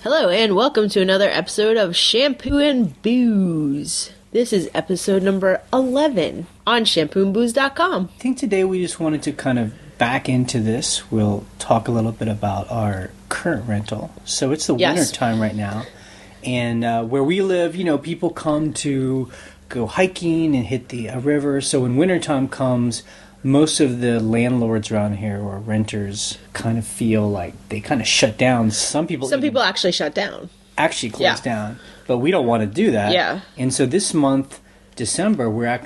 Hello and welcome to another episode of Shampoo and Booze. This is episode number 11 on shampooandbooze.com. I think today we just wanted to kind of back into this. We'll talk a little bit about our current rental. So it's the winter time right now. And where we live, people come to go hiking and hit the river. So when wintertime comes, most of the landlords around here or renters kind of feel like they kind of shut down. Some people actually shut down. Actually close down. But we don't want to do that. Yeah. And so this month, December, we're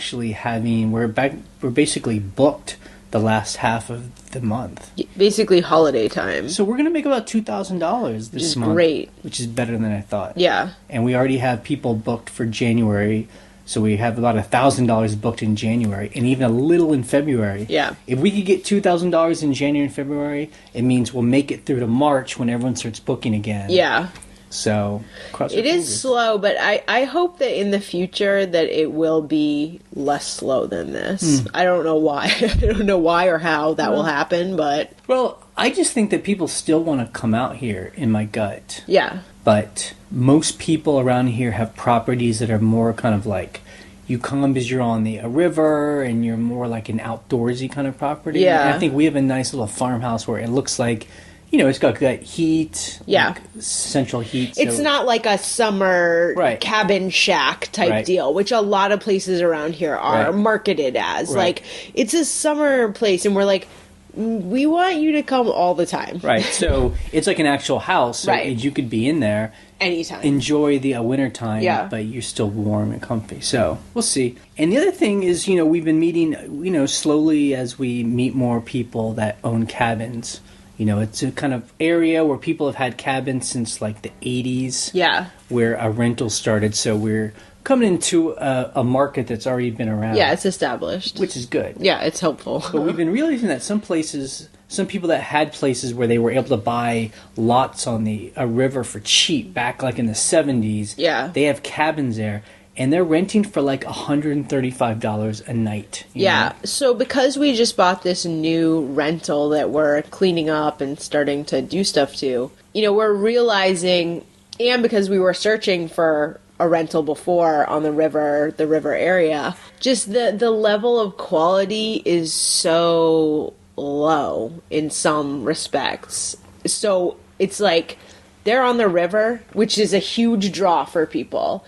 basically booked the last half of the month. Basically holiday time. So we're going to make about $2,000 this month. Great. Which is better than I thought. Yeah. And we already have people booked for January. So we have about $1,000 booked in January and even a little in February. Yeah. If we could get $2,000 in January and February, it means we'll make it through to March when everyone starts booking again. Yeah. So, it is slow, but I hope that in the future that it will be less slow than this. I don't know why. I don't know why or how that will happen, but... Well, I just think that people still want to come out here in my gut. Yeah. But most people around here have properties that are more kind of like... You come because you're on the river and you're more like an outdoorsy kind of property. Yeah. And I think we have a nice little farmhouse where it looks like... it's got that heat, like central heat. It's not like a summer cabin shack type deal, which a lot of places around here are marketed as. Like, it's a summer place, and we're like, we want you to come all the time. Right, so it's like an actual house, so you could be in there. Anytime. Enjoy the winter time, but you're still warm and comfy. So, we'll see. And the other thing is, we've been meeting, slowly as we meet more people that own cabins. It's a kind of area where people have had cabins since like the 80s. Yeah. Where a rental started. So we're coming into a market that's already been around. Yeah, it's established. Which is good. Yeah, it's helpful. But we've been realizing that some people that had places where they were able to buy lots on the river for cheap back like in the 70s. Yeah. They have cabins there. And they're renting for like $135 a night. Yeah. So because we just bought this new rental that we're cleaning up and starting to do stuff to, we're realizing, and because we were searching for a rental before on the river area, just the level of quality is so low in some respects. So it's like they're on the river, which is a huge draw for people.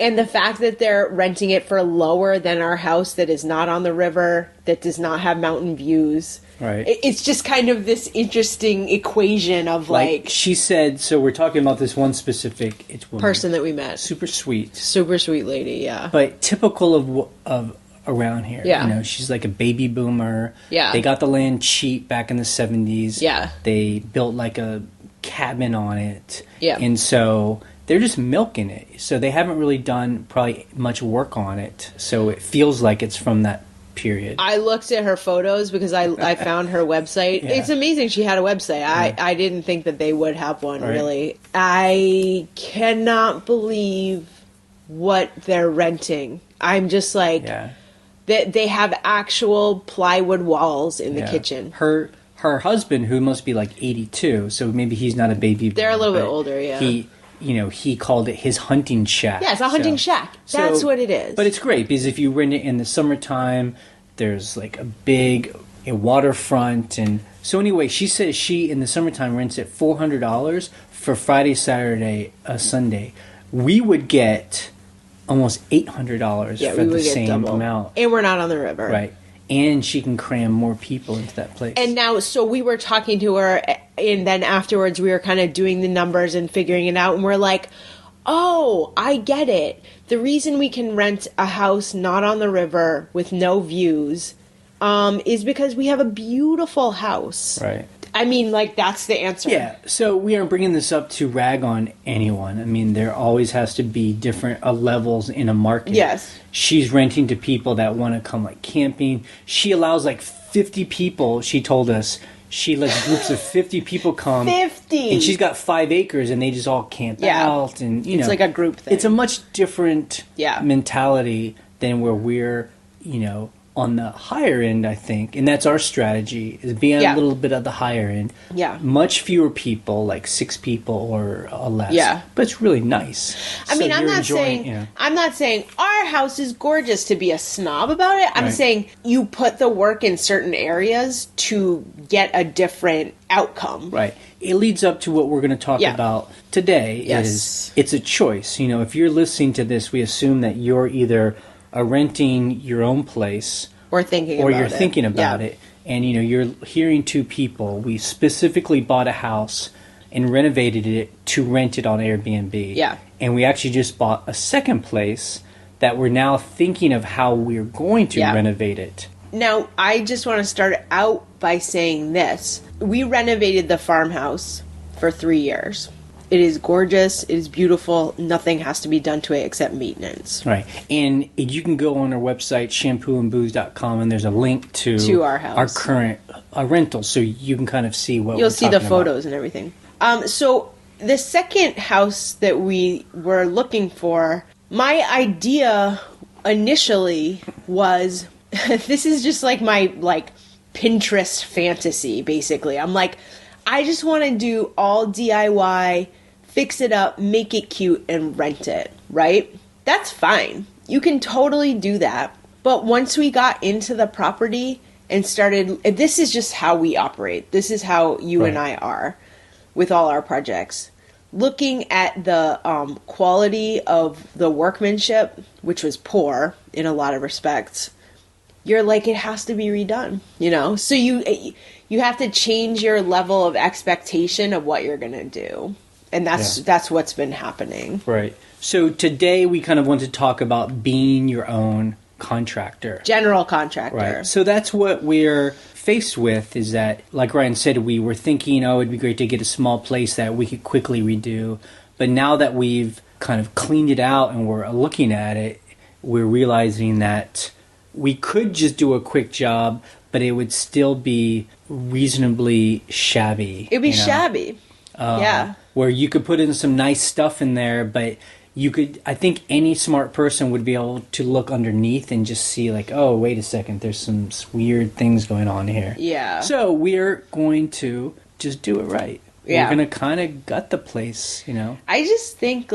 And the fact that they're renting it for lower than our house that is not on the river, that does not have mountain views. Right. It's just kind of this interesting equation of like... She said, so we're talking about this one specific person that we met. Super sweet. Super sweet lady, yeah. But typical of around here. Yeah. She's like a baby boomer. Yeah. They got the land cheap back in the 70s. Yeah. They built like a cabin on it. Yeah. And so... They're just milking it. So they haven't really done probably much work on it. So it feels like it's from that period. I looked at her photos because I found her website. Yeah. It's amazing she had a website. I didn't think that they would have one, really. I cannot believe what they're renting. I'm just like... Yeah. They have actual plywood walls in the kitchen. Her husband, who must be like 82, so maybe he's not a baby. They're a little bit older, yeah. He called it his hunting shack. Yeah, it's a hunting shack. That's what it is. But it's great because if you rent it in the summertime, there's like a big waterfront. And so anyway, she says she, in the summertime, rents it $400 for Friday, Saturday, Sunday. We would get almost $800 for the same amount. And we're not on the river. Right. And she can cram more people into that place. And now, so we were talking to her, and then afterwards we were kind of doing the numbers and figuring it out, and we're like, oh, I get it. The reason we can rent a house not on the river with no views is because we have a beautiful house. Right. I mean, like, that's the answer. Yeah, so we aren't bringing this up to rag on anyone. I mean, there always has to be different levels in a market. Yes. She's renting to people that want to come, like, camping. She allows, like, 50 people, she told us. She lets groups of 50 people come. 50! And she's got 5 acres, and they just all camp out. And, it's like a group thing. It's a much different mentality than where we're, on the higher end, I think, and that's our strategy, is being a little bit of the higher end. Yeah. Much fewer people, like 6 people or less. Yeah. But it's really nice. I mean, I'm not saying our house is gorgeous to be a snob about it. I'm saying you put the work in certain areas to get a different outcome. Right. It leads up to what we're going to talk about today. Is it's a choice. You know, if you're listening to this, we assume that you're either renting your own place or you're thinking about it, and you know, you're hearing 2 people. We specifically bought a house and renovated it to rent it on Airbnb. Yeah. And we actually just bought a second place that we're now thinking of how we're going to renovate it. Now, I just want to start out by saying this. We renovated the farmhouse for 3 years. It is gorgeous. It is beautiful. Nothing has to be done to it except maintenance. Right. And you can go on our website, shampooandbooze.com, and there's a link to our house, our current rental, so you can kind of see what you'll see the photos and everything. So the second house that we were looking for, my idea initially was, this is just like my Pinterest fantasy, basically. I'm like, I just want to do all DIY, fix it up, make it cute, and rent it, right? That's fine. You can totally do that. But once we got into the property and started, this is just how we operate. This is how you and I are with all our projects. Looking at the quality of the workmanship, which was poor in a lot of respects, you're like, it has to be redone, you know? So you have to change your level of expectation of what you're going to do. And that's what's been happening. Right. So today we kind of want to talk about being your own contractor. General contractor. Right. So that's what we're faced with, is that, like Ryan said, we were thinking, it'd be great to get a small place that we could quickly redo. But now that we've kind of cleaned it out and we're looking at it, we're realizing that we could just do a quick job, but it would still be reasonably shabby. It'd be shabby. Where you could put in some nice stuff in there, but I think any smart person would be able to look underneath and just see like, oh, wait a second, there's some weird things going on here. Yeah. So we're going to just do it right. Yeah. We're going to kind of gut the place, you know. I just think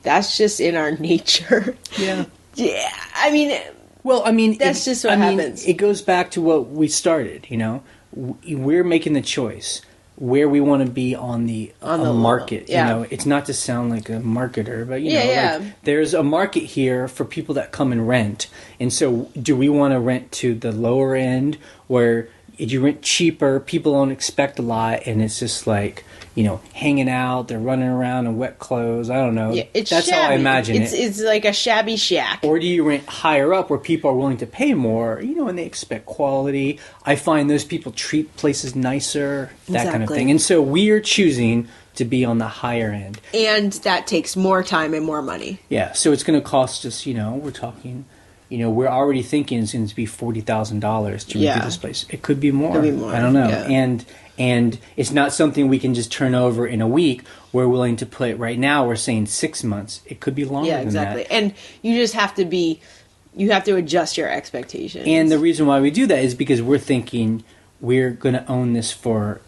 that's just in our nature. Yeah. Yeah. I mean, that's just what happens. It goes back to what we started, you know. We're making the choice where we want to be on the market. Yeah. You know, it's not to sound like a marketer, but you know, like, there's a market here for people that come and rent. And so do we want to rent to the lower end where if you rent cheaper, people don't expect a lot, and it's just like, you know, hanging out, they're running around in wet clothes. I don't know. Yeah, that's shabby. How I imagine it. It's like a shabby shack. Or do you rent higher up where people are willing to pay more, you know, and they expect quality? I find those people treat places nicer, that kind of thing. And so we're choosing to be on the higher end. And that takes more time and more money. Yeah, so it's going to cost us, you know, we're talking... You know, we're already thinking it's going to be $40,000 to redo this place. It could be more. I don't know. Yeah. And it's not something we can just turn over in a week. We're willing to put right now. We're saying 6 months. It could be longer than that. Yeah, exactly. And you just have to adjust your expectations. And the reason why we do that is because we're thinking we're going to own this for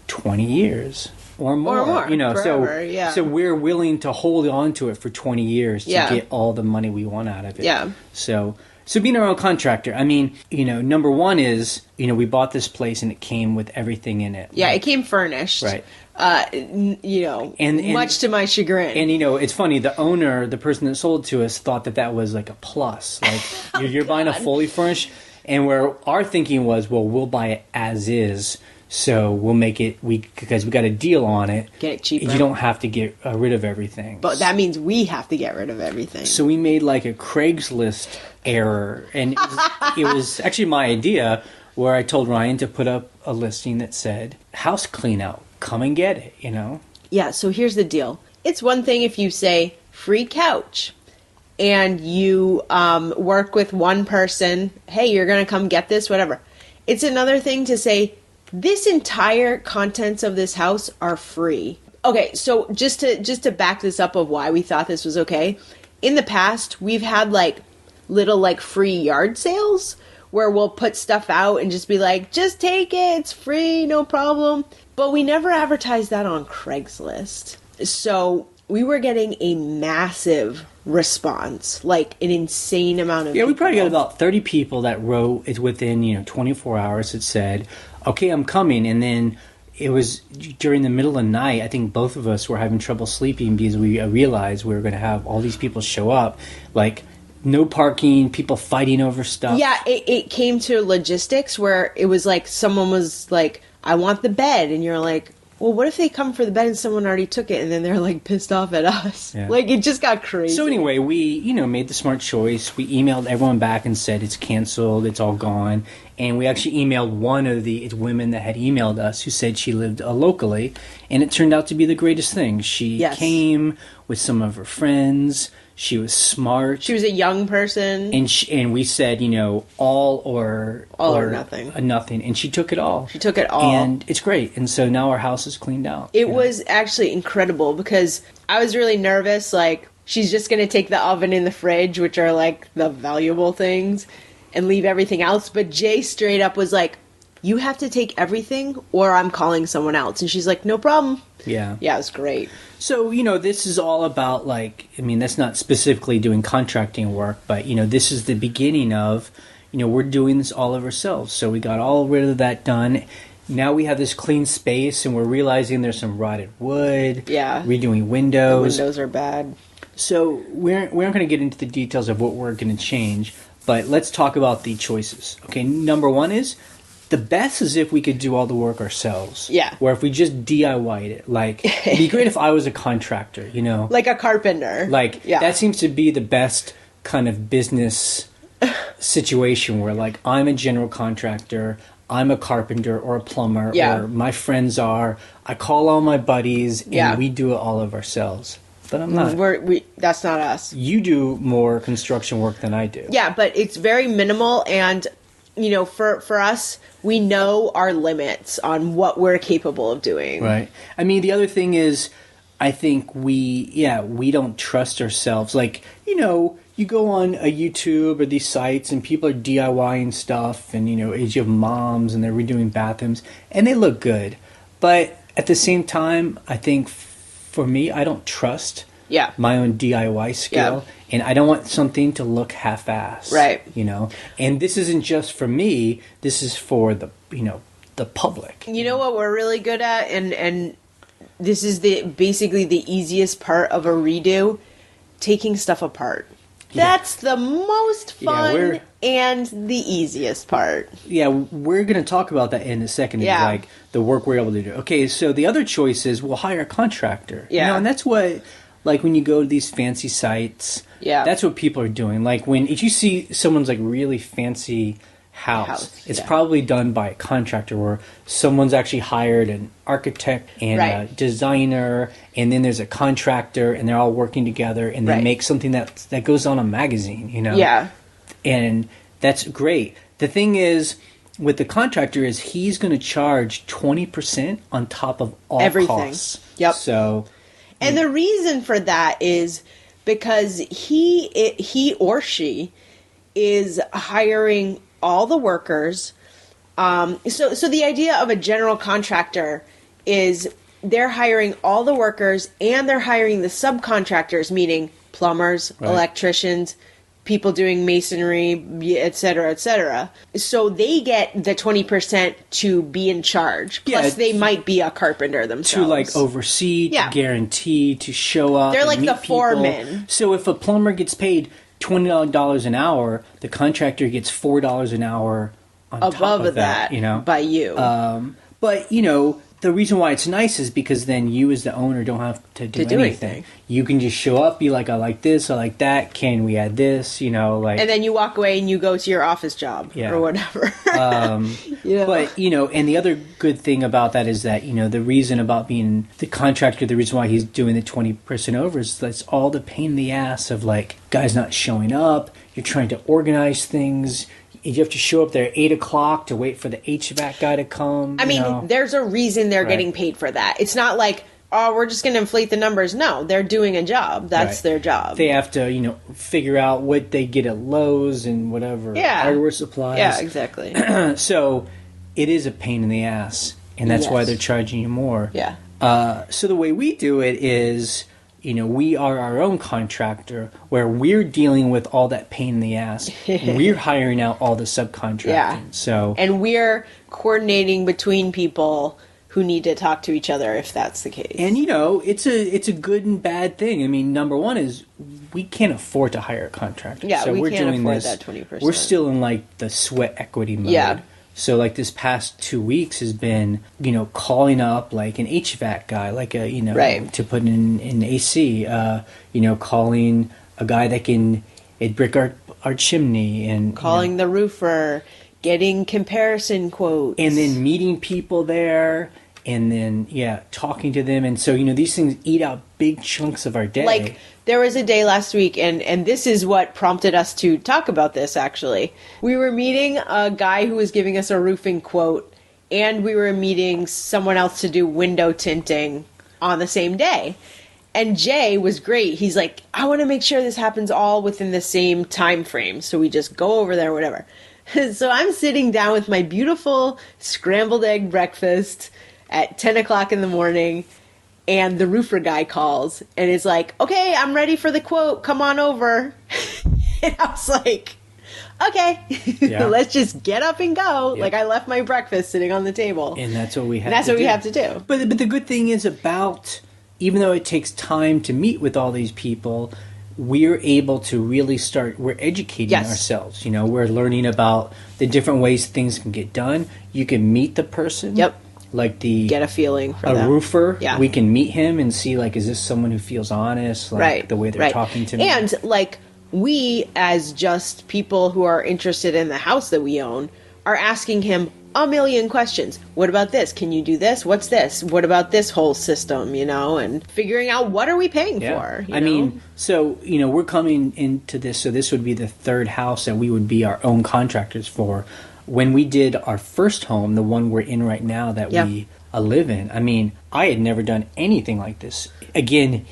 20 years. Or more, you know, forever, so we're willing to hold on to it for 20 years to get all the money we want out of it. Yeah. So being our own contractor, I mean, you know, number one is, you know, we bought this place and it came with everything in it. Yeah, it came furnished. Right. You know, and much to my chagrin. And, you know, it's funny, the owner, the person that sold to us, thought that was like a plus. Like, you're buying a fully furnished, and where our thinking was, well, we'll buy it as is. So we'll make it, because we got a deal on it. Get it cheaper. You don't have to get rid of everything. But that means we have to get rid of everything. So we made like a Craigslist error. And it was actually my idea, where I told Ryan to put up a listing that said, house clean out, come and get it, you know? Yeah, so here's the deal. It's one thing if you say free couch and you work with one person, hey, you're going to come get this, whatever. It's another thing to say, this entire contents of this house are free. Okay, so just to back this up of why we thought this was okay. In the past, we've had like little like free yard sales where we'll put stuff out and just be like, just take it, it's free, no problem. But we never advertised that on Craigslist. So we were getting a massive response, like an insane amount of people. We probably got about 30 people that wrote it within 24 hours that said, okay, I'm coming. And then it was during the middle of the night. I think both of us were having trouble sleeping because we realized we were going to have all these people show up, like no parking, people fighting over stuff. Yeah, it came to logistics where it was like someone was like, I want the bed. And you're like, well, what if they come for the bed and someone already took it and then they're like pissed off at us? Yeah. Like, it just got crazy. So anyway, we, made the smart choice. We emailed everyone back and said it's canceled, it's all gone. And we actually emailed one of the women that had emailed us who said she lived locally. And it turned out to be the greatest thing. She came with some of her friends. She was smart. She was a young person. And we said, all or nothing. Nothing. And she took it all. She took it all. And it's great. And so now our house is cleaned out. It was actually incredible because I was really nervous. Like, she's just going to take the oven and the fridge, which are like the valuable things, and leave everything else. But Jay straight up was like, you have to take everything or I'm calling someone else. And she's like, no problem. Yeah. Yeah, it was great. So, this is all about, that's not specifically doing contracting work, but, this is the beginning of, we're doing this all of ourselves. So we got all rid of that done. Now we have this clean space, and we're realizing there's some rotted wood. Yeah. Redoing windows. The windows are bad. So we aren't going to get into the details of what we're going to change, but let's talk about the choices. Okay, number one is, the best is if we could do all the work ourselves. Yeah. Where if we just DIY'd it. Like, it'd be great if I was a contractor, Like a carpenter. Like, that seems to be the best kind of business situation where, like, I'm a general contractor, I'm a carpenter or a plumber, or my friends are. I call all my buddies, and we do it all of ourselves. But I'm not. That's not us. You do more construction work than I do. Yeah, but it's very minimal, and for us, we know our limits on what we're capable of doing. Right. I mean, the other thing is, I think we don't trust ourselves. Like, you go on a YouTube or these sites and people are DIYing stuff and, you have moms and they're redoing bathrooms and they look good. But at the same time, I think for me, I don't trust my own DIY skill. Yeah. And I don't want something to look half-assed. Right. And this isn't just for me. This is for the public. You know what we're really good at? And this is basically the easiest part of a redo, taking stuff apart. Yeah. That's the most fun and the easiest part. Yeah, we're going to talk about that in a second. Yeah. Like the work we're able to do. Okay, so the other choice is we'll hire a contractor. Yeah. And that's what, like when you go to these fancy sites, that's what people are doing. Like if you see someone's like really fancy house. It's probably done by a contractor where someone's actually hired an architect and a designer, and then there's a contractor, and they're all working together, and they make something that goes on a magazine, Yeah. And that's great. The thing is, with the contractor is he's going to charge 20% on top of all costs. Yep. So, and the reason for that is because he or she is hiring all the workers. So the idea of a general contractor is they're hiring all the workers and they're hiring the subcontractors, meaning plumbers, electricians, people doing masonry, et cetera, et cetera. So they get the 20% to be in charge. Plus they might be a carpenter themselves. To like oversee, to guarantee, to show up. They're like the foreman. So if a plumber gets paid $20 an hour, the contractor gets $4 an hour on top of that, by you. But the reason why it's nice is because then you as the owner don't have to do anything. You can just show up, be like, I like this, I like that. Can we add this? And then you walk away and you go to your office job or whatever. But and the other good thing about that is that the reason about being the contractor, the reason why he's doing the 20% over is that's all the pain in the ass of like guys not showing up. You're trying to organize things. You have to show up there at 8 o'clock to wait for the HVAC guy to come. I mean, there's a reason they're getting paid for that. It's not like oh, we're just going to inflate the numbers. No, they're doing a job. That's their job. They have to, figure out what they get at Lowe's and whatever hardware supplies. Yeah, exactly. So it is a pain in the ass, and that's why they're charging you more. Yeah. So the way we do it is, we are our own contractor, where we're dealing with all that pain in the ass. We're hiring out all the subcontracting. Yeah. And we're coordinating between people who need to talk to each other if that's the case. And it's a good and bad thing. I mean, number one is we can't afford to hire a contractor. Yeah, so we can't afford this, that 20%. We're still in like the sweat equity mode. Yeah. So like this past 2 weeks has been, calling up like an HVAC guy, like to put in AC, calling a guy that can brick our chimney, and calling the roofer, getting comparison quotes, and then meeting people there, and then talking to them. And so these things eat out big chunks of our day. Like there was a day last week, and this is what prompted us to talk about this. Actually, we were meeting a guy who was giving us a roofing quote, and we were meeting someone else to do window tinting on the same day. And Jay was great. He's like, I want to make sure this happens all within the same time frame, so we just go over there, whatever. So I'm sitting down with my beautiful scrambled egg breakfast at 10 o'clock in the morning, and the roofer guy calls and is like, okay, I'm ready for the quote. Come on over. And I was like, okay, let's just get up and go. Yep. Like I left my breakfast sitting on the table. And that's what we have we have to do. But the good thing is even though it takes time to meet with all these people, we're able to really we're educating ourselves. We're learning about the different ways things can get done. You can meet the person. Yep. Like get a feeling for them. Roofer. Yeah. We can meet him and see, like, is this someone who feels honest? Like the way they're talking to me. And like we, as just people who are interested in the house that we own, are asking him a million questions. What about this? Can you do this? What's this? What about this whole system, and figuring out what are we paying for? I mean, so, we're coming into this, so this would be the third house that we would be our own contractors for. When we did our first home, the one we're in right now that we live in, I mean, I had never done anything like this. Again,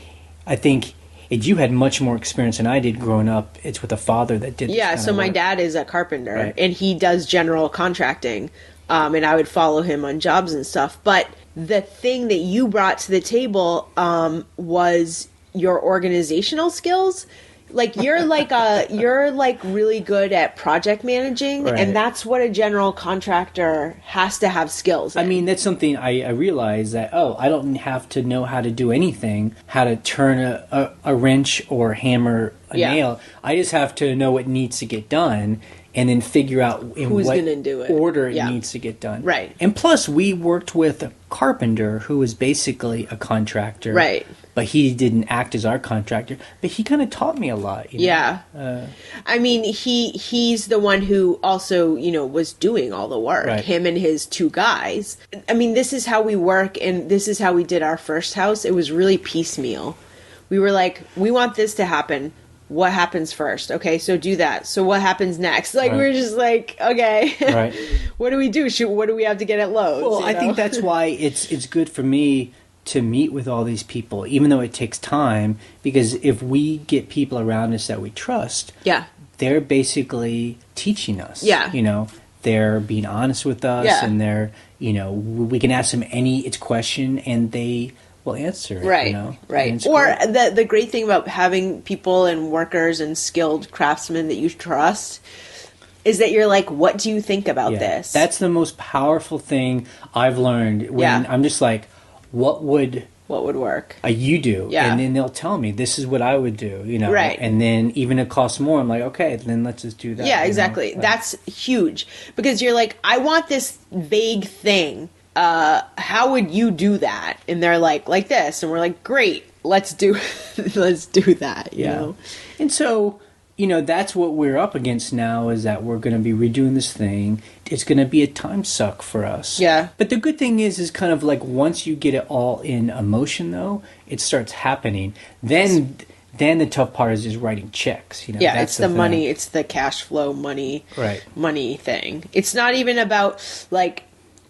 I think you had much more experience than I did growing up. It's with a father that did this kind so of my work. Dad is a carpenter, and he does general contracting, and I would follow him on jobs and stuff. But the thing that you brought to the table was your organizational skills. Like you're really good at project managing, and that's what a general contractor has to have skills in. I mean, that's something I realized that, I don't have to know how to do anything, how to turn a wrench or hammer a nail. I just have to know what needs to get done, and then figure out in who's what gonna do it. Order it needs to get done. Right. And plus, we worked with a carpenter who was basically a contractor. Right. But he didn't act as our contractor. But he kind of taught me a lot. Yeah. I mean, he's the one who also, was doing all the work. Right. Him and his two guys. I mean, this is how we work, and this is how we did our first house. It was really piecemeal. We were like, we want this to happen. What happens first? Okay, so do that. So what happens next? Like, we were just like, okay, what do we do? What do we have to get at Lowe's? Well, I think that's why it's good for me to meet with all these people, even though it takes time, because if we get people around us that we trust, they're basically teaching us. They're being honest with us, and they're, we can ask them any question, and they will answer it. Right. Or the great thing about having people and workers and skilled craftsmen that you trust is that you're like, what do you think about this? That's the most powerful thing I've learned. When I'm just like, what would work? You do, and then they'll tell me this is what I would do, right? And then even it costs more. I'm like, okay, then let's just do that. Yeah, exactly. That's huge because you're like, I want this vague thing. How would you do that? And they're like this, and we're like, great, let's do that. You know? And so, that's what we're up against now is that we're going to be redoing this thing. It's going to be a time suck for us. Yeah. But the good thing is kind of like once you get it all in emotion, though, it starts happening. Then the tough part is just writing checks. Yeah, it's the money. It's the cash flow money thing. It's not even about, like,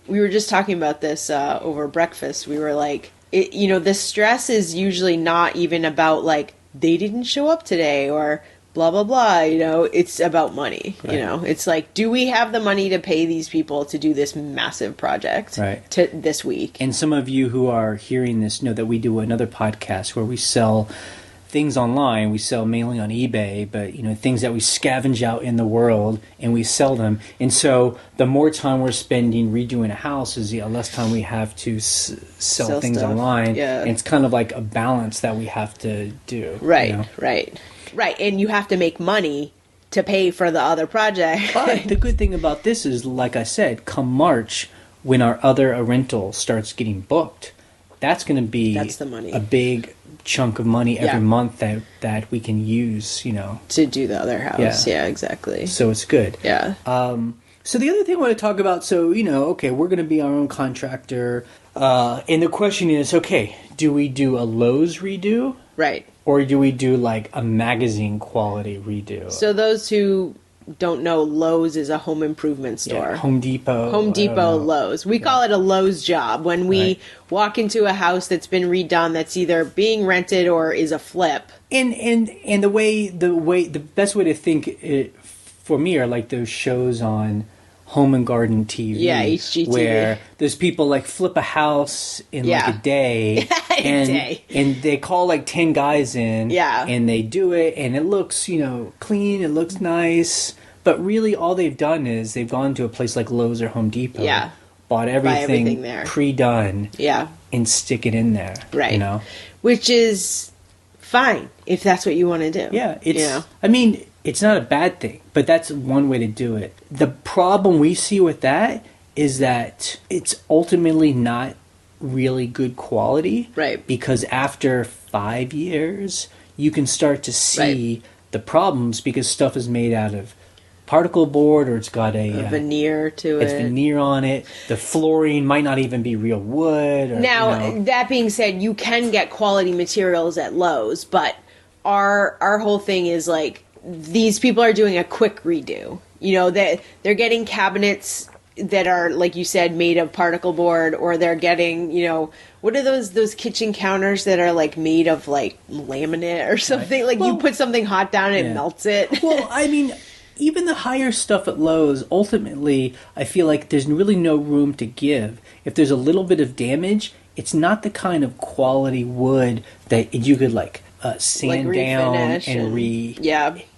we were just talking about this over breakfast. We were like, the stress is usually not even about like they didn't show up today or blah blah blah. It's about money. Right. It's like, do we have the money to pay these people to do this massive project to this week? And some of you who are hearing this know that we do another podcast where we sell things online. We sell mainly on eBay, but things that we scavenge out in the world and we sell them. And so the more time we're spending redoing a house is the less time we have to sell things stuff online. Yeah. And it's kind of like a balance that we have to do. Right. And you have to make money to pay for the other project. But the good thing about this is, like I said, come March, when our other rental starts getting booked, that's going to be the money. A big chunk of money every month that we can use, to do the other house. Yeah, exactly. So it's good. Yeah. So the other thing I want to talk about, okay, we're going to be our own contractor. And the question is, okay, do we do a Lowe's redo? Right. Or do we do like a magazine quality redo? So those who don't know, Lowe's is a home improvement store. Yeah, Home Depot, Lowe's. We call it a Lowe's job when we walk into a house that's been redone, that's either being rented or is a flip. And the best way to think it for me are like those shows on Home and Garden TV. Yeah, HGTV. Where there's people like flip a house in like a day. And they call like 10 guys in. Yeah. And they do it and it looks, clean, it looks nice. But really all they've done is they've gone to a place like Lowe's or Home Depot. Yeah. Bought everything there. pre-done. Yeah. And stick it in there. Right. Which is fine if that's what you want to do. Yeah. It's not a bad thing, but that's one way to do it. The problem we see with that is that it's ultimately not really good quality. Right. Because after 5 years, you can start to see the problems because stuff is made out of particle board or it's got a veneer to it. It's veneer on it. The flooring might not even be real wood. Or, now, that being said, you can get quality materials at Lowe's, but our whole thing is like, these people are doing a quick redo. They're getting cabinets that are, like you said, made of particle board, or they're getting, what are those kitchen counters that are like made of like laminate or something? Right. Like you put something hot down and it melts it. Well, even the higher stuff at Lowe's, ultimately, I feel like there's really no room to give. If there's a little bit of damage, it's not the kind of quality wood that you could sand like down and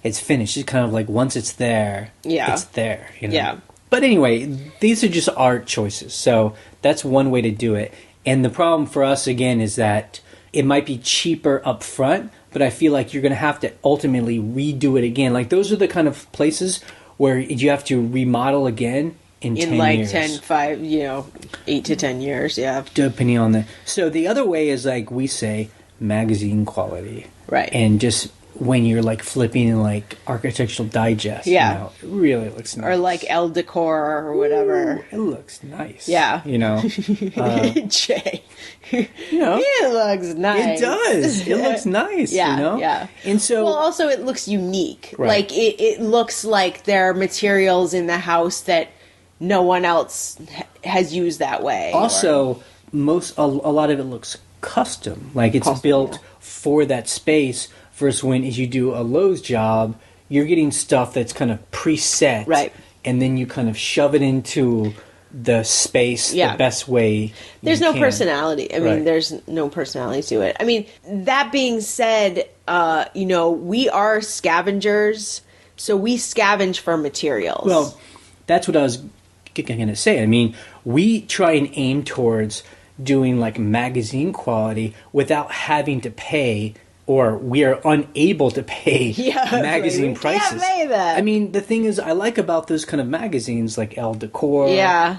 it's finished. It's kind of like once it's there, it's there. Yeah. But anyway, these are just our choices. So that's one way to do it. And the problem for us, again, is that it might be cheaper up front, but I feel like you're going to have to ultimately redo it again. Like those are the kind of places where you have to remodel again in 10 years. 8 to 10 years, yeah. Depending on the... So the other way is like we say magazine quality. Right. And just when you're like flipping in like Architectural Digest, it really looks nice. Or like Elle Decor or whatever. Ooh, it looks nice. Yeah. Jay. It looks nice. It does. It looks nice, Yeah. And so... Well, also it looks unique. Right. Like it looks like there are materials in the house that no one else has used that way. Also, a lot of it looks custom. Like it's built for that space. Versus when you do a Lowe's job, you're getting stuff that's kind of preset. Right. And then you kind of shove it into the space the best way There's no personality. I mean, there's no personality to it. I mean, that being said, we are scavengers, so we scavenge for materials. Well, that's what I was going to say. I mean, we try and aim towards doing like magazine quality without having to pay, or we are unable to pay magazine prices. Can't pay that. I mean, the thing is, I like about those kind of magazines like Elle Decor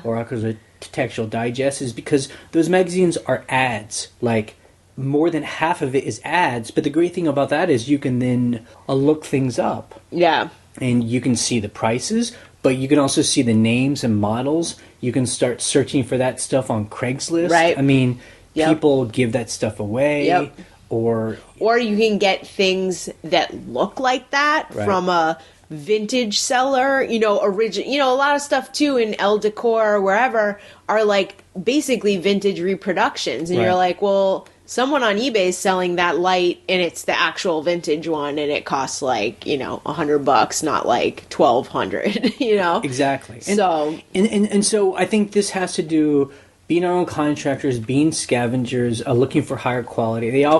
or Architectural Digest is because those magazines are ads. Like, more than half of it is ads, but the great thing about that is you can then look things up. Yeah. And you can see the prices, but you can also see the names and models. You can start searching for that stuff on Craigslist. Right. I mean, people give that stuff away. Yep. Or you can get things that look like that from a vintage seller, original, a lot of stuff too in El Decor or wherever are like basically vintage reproductions. And you're like, well, someone on eBay is selling that light and it's the actual vintage one and it costs like, $100, not like $1,200, Exactly. And so I think this has to do being our own contractors, being scavengers, looking for higher quality. They all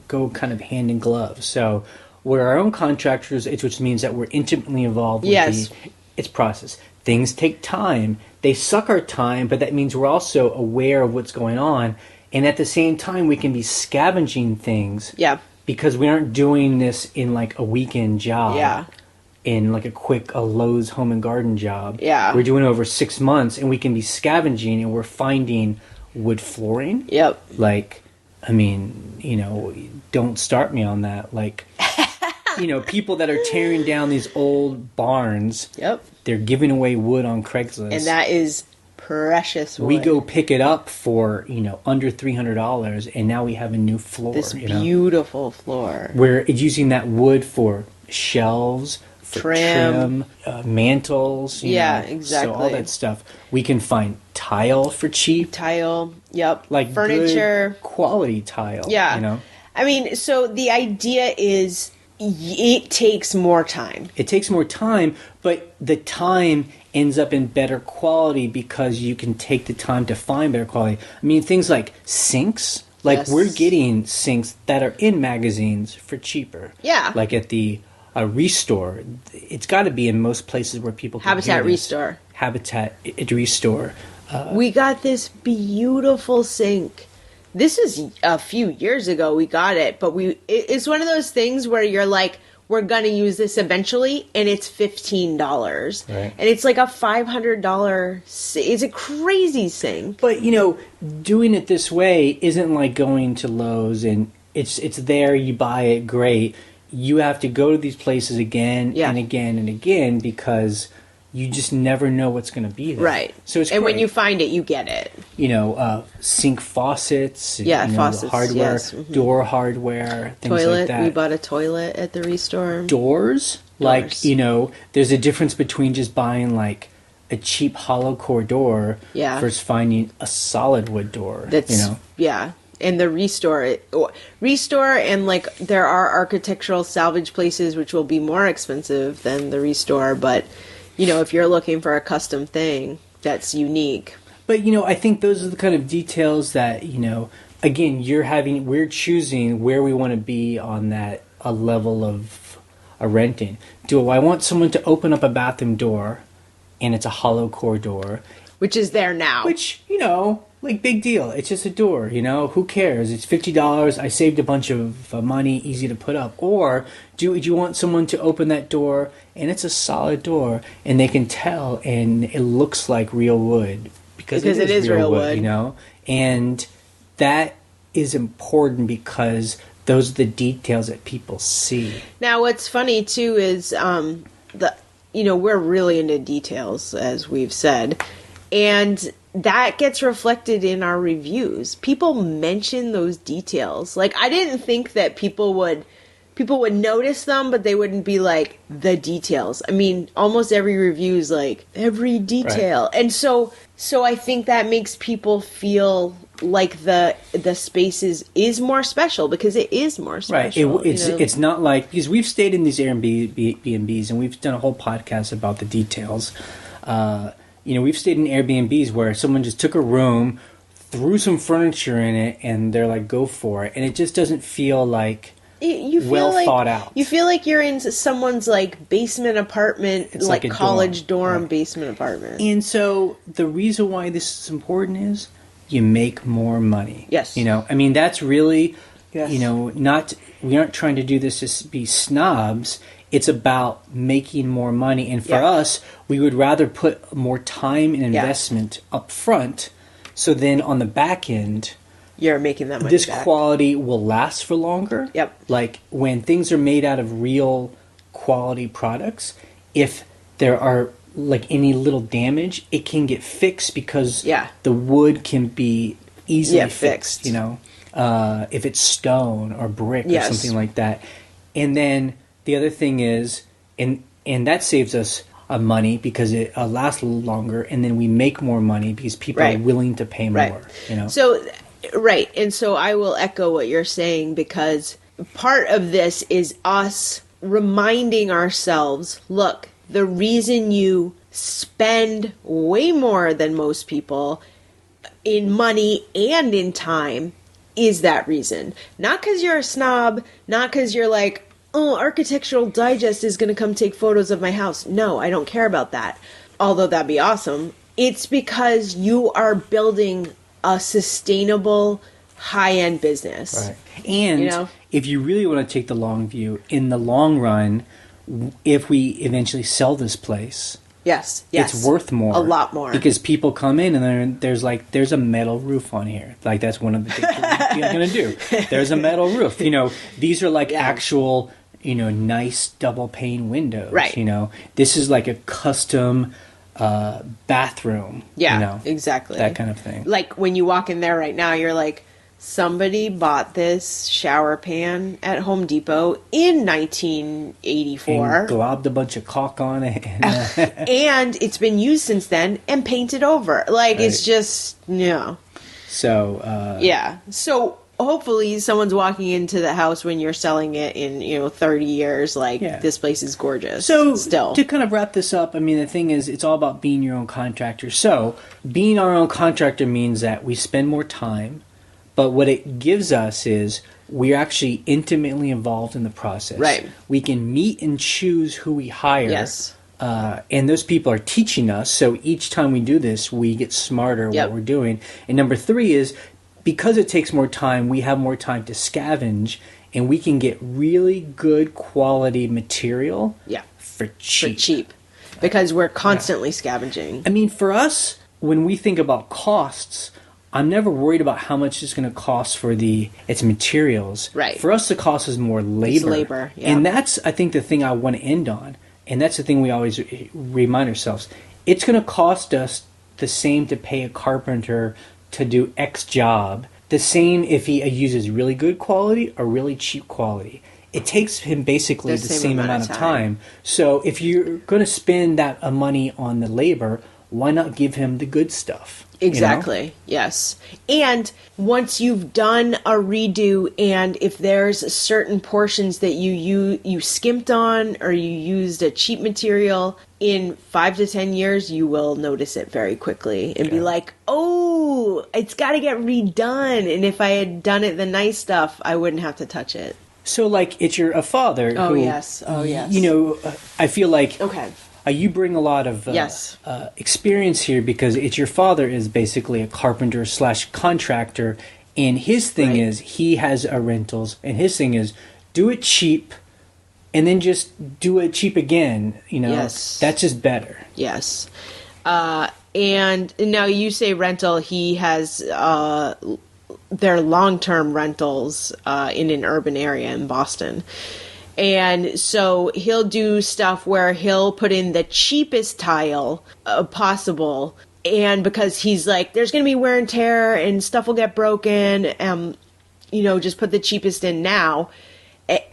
go kind of hand in glove. So we're our own contractors, which means that we're intimately involved with its process. Things take time. They suck our time, but that means we're also aware of what's going on. And at the same time, we can be scavenging things. Yeah. Because we aren't doing this in like a weekend job. Yeah. In like a Lowe's home and garden job. Yeah. We're doing it over 6 months, and we can be scavenging, and we're finding wood flooring. Yep. Like, I mean, don't start me on that. Like, people that are tearing down these old barns. Yep. They're giving away wood on Craigslist. And that is precious wood. We go pick it up for, under $300, and now we have a new floor. This beautiful floor. We're using that wood for shelves, for trim, mantles. Exactly. So all that stuff. We can find tile for cheap. Tile, yep. Like furniture. Good quality tile. Yeah. I mean, so the idea is it takes more time. It takes more time, but the time ends up in better quality because you can take the time to find better quality. I mean, things like sinks. Like, we're getting sinks that are in magazines for cheaper. Yeah. Like at the Restore. It's got to be in most places where people can Habitat Restore. Habitat Restore. We got this beautiful sink. This is a few years ago we got it, but it's one of those things where you're like, we're going to use this eventually, and it's $15. Right. And it's like a $500 it's a crazy sink. But, doing it this way isn't like going to Lowe's and it's there, you buy it, great. You have to go to these places again and again and again because you just never know what's going to be there. Right. So it's and great. when you find it, you get it. Sink faucets. Faucets. Hardware, Yes. Mm-hmm. door hardware, things toilet. like that. We bought a toilet at the Restore. Doors. Like, there's a difference between just buying like a cheap hollow core door versus finding a solid wood door. Yeah. And the Restore and like there are architectural salvage places which will be more expensive than the Restore, but if you're looking for a custom thing that's unique. But I think those are the kind of details that again we're choosing where we want to be on that a level of renting. Do I want someone to open up a bathroom door and it's a hollow core door, which is there now? Which like big deal. It's just a door, who cares? It's $50. I saved a bunch of money, easy to put up. Or do you want someone to open that door and it's a solid door and they can tell and it looks like real wood because it is real wood, And that is important because those are the details that people see. Now, what's funny too is we're really into details, as we've said, and that gets reflected in our reviews. People mention those details. Like, I didn't think that people would notice them, but they wouldn't be like the details. I mean, almost every review is like every detail. Right. And so I think that makes people feel like the space is more special because it is more special. Right. It's not like, because we've stayed in these Airbnbs and we've done a whole podcast about the details. We've stayed in Airbnbs where someone just took a room, threw some furniture in it, and they're like, go for it. And it just doesn't feel like thought out. You feel like you're in someone's like basement apartment, it's like college dorm basement apartment. And so the reason why this is important is you make more money. Yes. That's really, yes. We aren't trying to do this to be snobs. It's about making more money. And for us, we would rather put more time and investment up front. So then on the back end, you're making that money this back. Quality will last for longer. Yep. Like when things are made out of real quality products, if there are like any little damage, it can get fixed because the wood can be easily fixed. If it's stone or brick or something like that. And then the other thing is, and And that saves us money because it lasts a little longer, and then we make more money because people are willing to pay more. So, and so I will echo what you're saying, because part of this is us reminding ourselves, look, the reason you spend way more than most people in money and in time is that reason. Not because you're a snob, not because you're like, oh, Architectural Digest is going to come take photos of my house. No, I don't care about that. Although that'd be awesome. It's because you are building a sustainable, high-end business. Right. And if you really want to take the long view, in the long run, if we eventually sell this place, yes, it's worth more. A lot more. Because people come in and there's a metal roof on here. Like, that's one of the things we're going to do. There's a metal roof. These are actual, nice double pane windows. Right. This is like a custom bathroom. Yeah, exactly. That kind of thing. Like, when you walk in there right now, you're like, somebody bought this shower pan at Home Depot in 1984. And globbed a bunch of caulk on it. And it's been used since then and painted over. Like, it's just, So, So, hopefully someone's walking into the house when you're selling it in, 30 years. Like, this place is gorgeous. So, still. To kind of wrap this up, I mean, the thing is, it's all about being your own contractor. So, being our own contractor means that we spend more time. But what it gives us is we're actually intimately involved in the process. Right. We can meet and choose who we hire. Yes. And those people are teaching us. So each time we do this, we get smarter what we're doing. And number 3 is, because it takes more time, we have more time to scavenge, and we can get really good quality material for cheap. Because we're constantly scavenging. I mean, for us, when we think about costs, I'm never worried about how much it's going to cost for its materials. Right. For us, the cost is more labor. It's labor, And that's, I think, the thing I want to end on. And that's the thing we always remind ourselves. It's going to cost us the same to pay a carpenter to do X job. The same if he uses really good quality or really cheap quality. It takes him basically the same amount of time. So if you're going to spend that money on the labor, why not give him the good stuff? Exactly. Yes. And once you've done a redo, and if there's certain portions that you skimped on, or you used a cheap material, in 5 to 10 years, you will notice it very quickly and be like, oh, it's got to get redone. And if I had done it the nice stuff, I wouldn't have to touch it. So, like, it's a father who... yes. I feel like... Okay. You bring a lot of experience here, because your father is basically a carpenter / contractor, and his thing is he has rentals, and his thing is do it cheap, and then just do it cheap again. That's just better. Yes. And now you say rental. He has their long-term rentals in an urban area in Boston. And so he'll do stuff where he'll put in the cheapest tile possible. And because he's like, there's going to be wear and tear and stuff will get broken. Just put the cheapest in now.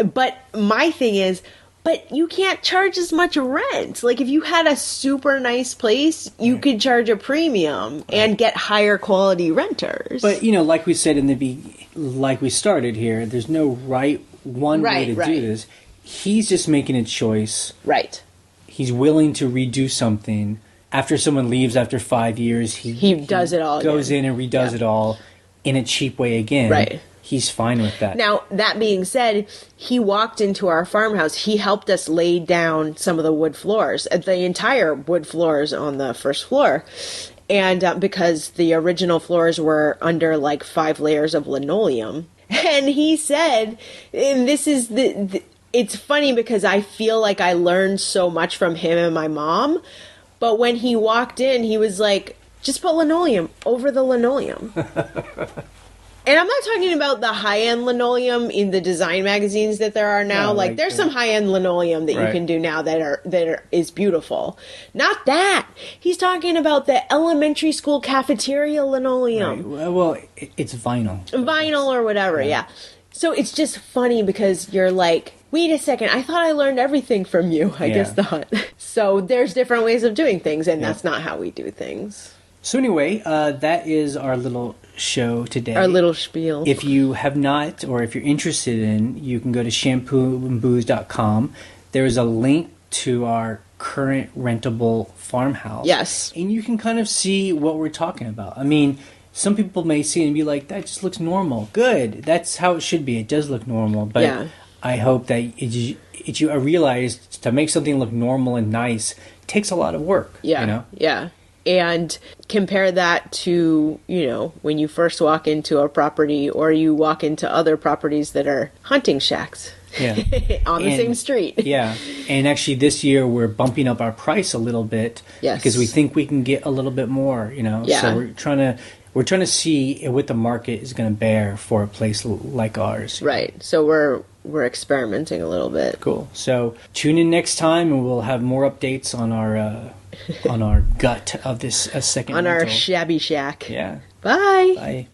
But my thing is, but you can't charge as much rent. Like, if you had a super nice place, you could charge a premium and get higher quality renters. But, like we said like we started here, there's no one way to do this. He's just making a choice. Right. He's willing to redo something. After someone leaves after 5 years, he does it all goes again. in and redoes it all in a cheap way again. Right. He's fine with that. Now, that being said, he walked into our farmhouse. He helped us lay down some of the wood floors, the entire wood floors on the first floor. And because the original floors were under like 5 layers of linoleum. And he said, and this is it's funny because I feel like I learned so much from him and my mom. But when he walked in, he was like, just put linoleum over the linoleum. And I'm not talking about the high-end linoleum in the design magazines that there are now. No, there's some high-end linoleum that you can do now that is beautiful. Not that. He's talking about the elementary school cafeteria linoleum. Right. Well, it's vinyl. Vinyl or whatever, yeah. So it's just funny because you're like, wait a second, I thought I learned everything from you. I guess not. So there's different ways of doing things, and that's not how we do things. So anyway, that is our little show today. Our little spiel. If you have not, or if you're interested in, you can go to shampooandbooze.com. There is a link to our current rentable farmhouse. Yes. And you can kind of see what we're talking about. I mean, some people may see it and be like, that just looks normal. Good. That's how it should be. It does look normal. But I hope that I realize to make something look normal and nice takes a lot of work. Yeah. You know? Yeah. And compare that to, when you first walk into a property or you walk into other properties that are hunting shacks. Yeah. On the same street. Yeah. And actually this year we're bumping up our price a little bit. Yes. Because we think we can get a little bit more, Yeah. So we're trying to see what the market is going to bear for a place like ours. Right. So we're experimenting a little bit. Cool. So tune in next time and we'll have more updates on our gut of this second on rental. Our shabby shack. Yeah. Bye. Bye.